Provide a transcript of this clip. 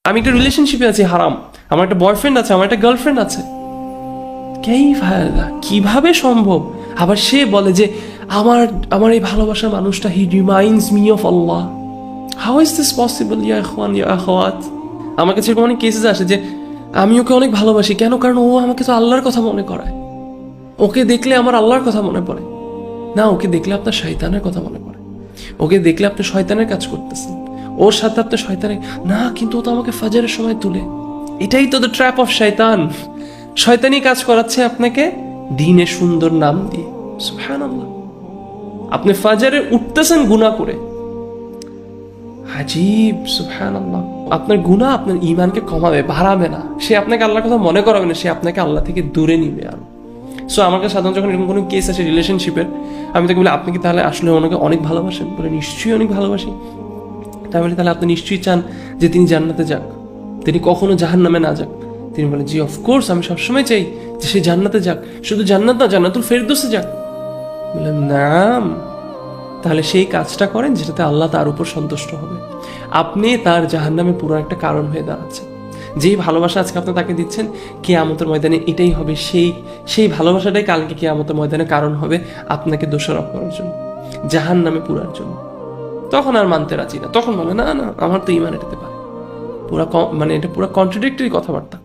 আমি একটা রিলেশনশিপে আছি হারাম, আমার একটা বয়ফ্রেন্ড আছে, আমার একটা গার্লফ্রেন্ড আছে, কিভাবে সম্ভব? আবার সে বলে যে আমার আমার এই ভালোবাসার মানুষটা he reminds me of Allah. How is this possible ইয়া ইখওয়ান ইয়া আখাওয়াত? আমার কাছে এরকম অনেক কেসেস আসে যে আমি ওকে অনেক ভালোবাসি, কেন? কারণ ও আমাকে তো আল্লাহর কথা মনে করায়। ওকে দেখলে আমার আল্লাহর কথা মনে পড়ে না, ওকে দেখলে আপনার শয়তানের কথা মনে পড়ে, ওকে দেখলে আপনি শয়তানের কাজ করতেছেন, ওর সাথে আপনার শয়তানের না, কিন্তু ও তো আমাকে ফাজরের সময় তুলে। এটাই তো দ্য ট্র্যাপ অফ শয়তান। শয়তানি কাজ করাচ্ছে আপনাকে দ্বীনের সুন্দর নাম দিয়ে। সুবহানাল্লাহ, আপনি ফাজরে উঠতেছেন গুনাহ করে, আজীব। সুবহানাল্লাহ, আপনার গুনাহ আপনার ঈমানকে কমাবে, বাড়াবে না। সে আপনাকে আল্লাহর কথা মনে করাবে না, সে আপনাকে আল্লাহ থেকে দূরে নিবে আরো। সো আমার কাছে সাধারণত যখন এরকম কোনো কেস আসে রিলেশনশিপের, আমি তাকে বলি আপনি কি তাহলে আসলে ওনাকে অনেক ভালোবাসেন? বলে নিশ্চয়ই অনেক ভালোবাসি। তাই বলি তাহলে আপনি নিশ্চয়ই চান যে তিনি জান্নাতে যাক, তিনি কখনো জাহান্নামে না যাক? তিনি বলে জি অফকোর্স, আমি সবসময় চাই যে সে জান্নাতে যাক, শুধু জান্নাত না, জান্নাতুল ফেরদৌসে যাক। বললাম নাম, তাহলে সেই কাজটা করেন যেটাতে আল্লাহ তার উপর সন্তুষ্ট হবে। আপনি তার জাহান্নামে পুরো একটা কারণ হয়ে দাঁড়াচ্ছেন। যেই ভালোবাসা আজকে আপনি তাকে দিচ্ছেন, কিয়ামতের ময়দানে এটাই হবে, সেই ভালোবাসাটাই কালকে কিয়ামতের ময়দানে কারণ হবে আপনাকে দোষারোপ করার জন্য, জাহান্নামে পুরার জন্য। তখন আর মানতে রাজি না, তখন বলে না না, আমার তো ঈমান এটাতে পারে। পুরা মানে এটা পুরো কন্ট্রাডিক্টরি কথাবার্তা।